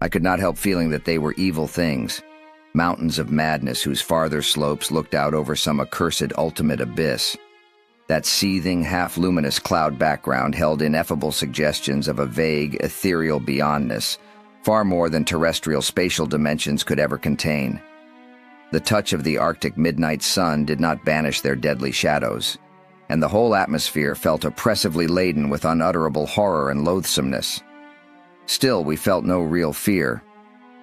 I could not help feeling that they were evil things, mountains of madness whose farther slopes looked out over some accursed ultimate abyss. That seething, half-luminous cloud background held ineffable suggestions of a vague, ethereal beyondness, far more than terrestrial spatial dimensions could ever contain. The touch of the Arctic midnight sun did not banish their deadly shadows, and the whole atmosphere felt oppressively laden with unutterable horror and loathsomeness. Still, we felt no real fear,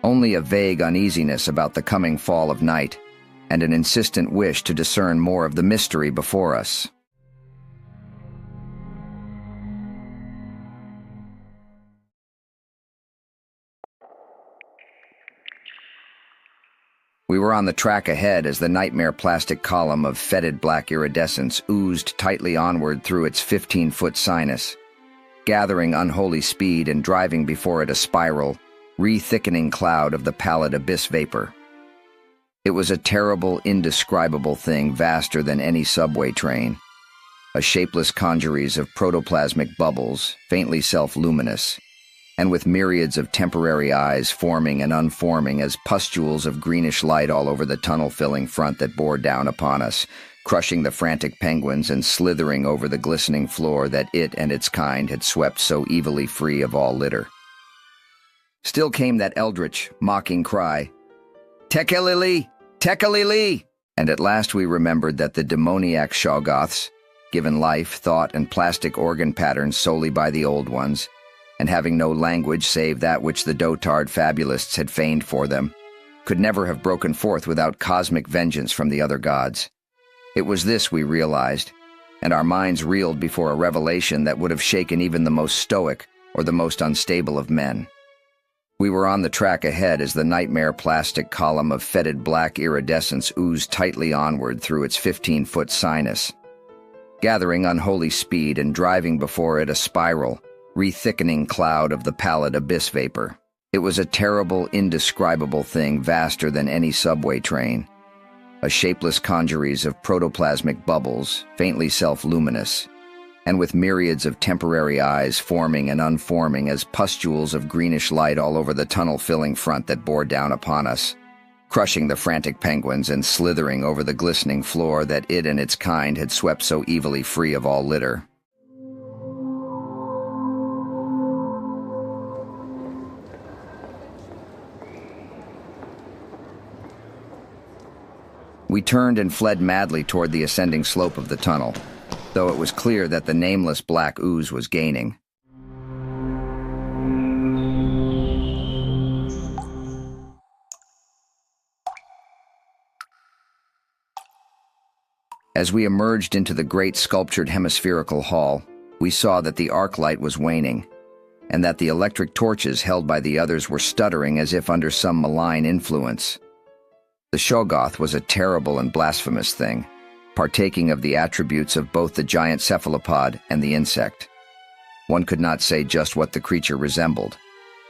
only a vague uneasiness about the coming fall of night, and an insistent wish to discern more of the mystery before us. We were on the track ahead as the nightmare plastic column of fetid black iridescence oozed tightly onward through its 15-foot sinus, gathering unholy speed and driving before it a spiral, re-thickening cloud of the pallid abyss vapor. It was a terrible, indescribable thing vaster than any subway train, a shapeless congeries of protoplasmic bubbles, faintly self-luminous, and with myriads of temporary eyes forming and unforming as pustules of greenish light all over the tunnel-filling front that bore down upon us, crushing the frantic penguins and slithering over the glistening floor that it and its kind had swept so evilly free of all litter. Still came that eldritch, mocking cry, "Tekelili! Tekelili!" And at last we remembered that the demoniac Shoggoths, given life, thought, and plastic organ patterns solely by the Old Ones, and having no language save that which the dotard fabulists had feigned for them, could never have broken forth without cosmic vengeance from the other gods. It was this we realized, and our minds reeled before a revelation that would have shaken even the most stoic or the most unstable of men. We were on the track ahead as the nightmare plastic column of fetid black iridescence oozed tightly onward through its 15-foot sinus, gathering unholy speed and driving before it a spiral, re-thickening cloud of the pallid abyss vapor. It was a terrible, indescribable thing vaster than any subway train, a shapeless congeries of protoplasmic bubbles, faintly self-luminous, and with myriads of temporary eyes forming and unforming as pustules of greenish light all over the tunnel-filling front that bore down upon us, crushing the frantic penguins and slithering over the glistening floor that it and its kind had swept so evilly free of all litter. We turned and fled madly toward the ascending slope of the tunnel, though it was clear that the nameless black ooze was gaining. As we emerged into the great sculptured hemispherical hall, we saw that the arc light was waning, and that the electric torches held by the others were stuttering as if under some malign influence. The Shoggoth was a terrible and blasphemous thing, partaking of the attributes of both the giant cephalopod and the insect. One could not say just what the creature resembled,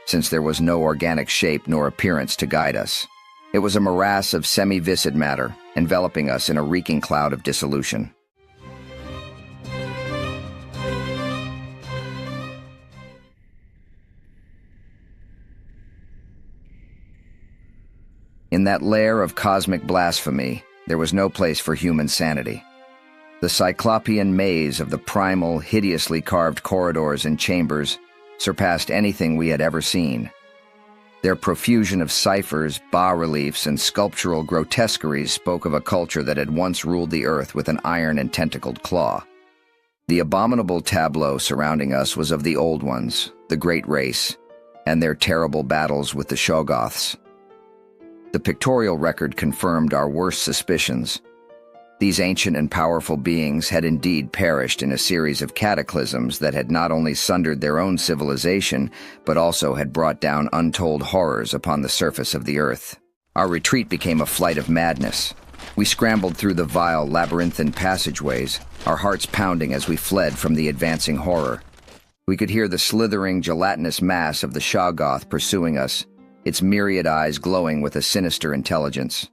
since there was no organic shape nor appearance to guide us. It was a morass of semi-viscid matter, enveloping us in a reeking cloud of dissolution. In that lair of cosmic blasphemy, there was no place for human sanity. The cyclopean maze of the primal, hideously carved corridors and chambers surpassed anything we had ever seen. Their profusion of ciphers, bas-reliefs, and sculptural grotesqueries spoke of a culture that had once ruled the earth with an iron and tentacled claw. The abominable tableau surrounding us was of the Old Ones, the Great Race, and their terrible battles with the Shoggoths. The pictorial record confirmed our worst suspicions. These ancient and powerful beings had indeed perished in a series of cataclysms that had not only sundered their own civilization, but also had brought down untold horrors upon the surface of the earth. Our retreat became a flight of madness. We scrambled through the vile, labyrinthine passageways, our hearts pounding as we fled from the advancing horror. We could hear the slithering, gelatinous mass of the Shoggoth pursuing us, its myriad eyes glowing with a sinister intelligence.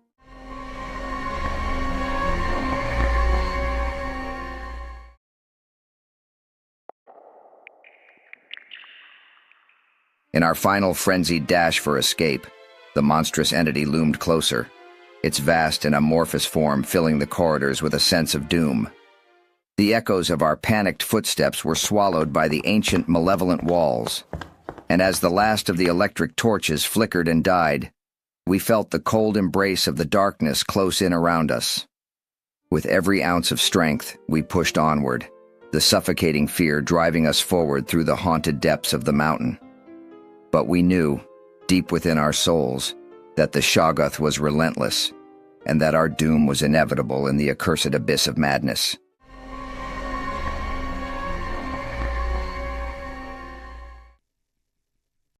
In our final frenzied dash for escape, the monstrous entity loomed closer, its vast and amorphous form filling the corridors with a sense of doom. The echoes of our panicked footsteps were swallowed by the ancient malevolent walls, and as the last of the electric torches flickered and died, we felt the cold embrace of the darkness close in around us. With every ounce of strength, we pushed onward, the suffocating fear driving us forward through the haunted depths of the mountain. But we knew, deep within our souls, that the Shoggoth was relentless, and that our doom was inevitable in the accursed abyss of madness.